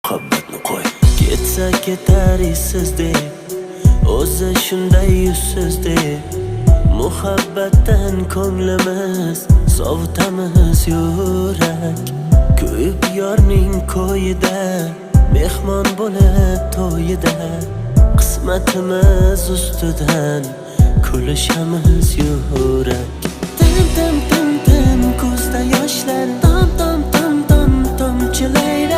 muhabbatni qo'y. Ketsa ketar izsiz deb, o'zi shunday yuzsiz deb, muhabbatdan ko'nglimiz sovutamiz yurak. Kuyib yorning ko'yida, mehmon bo'lib to'yida, qismatimiz ustidan kulishamiz yurak. Tim tim tim tim ko'zda yoshlar, tom tom tom tom tomchilaydi.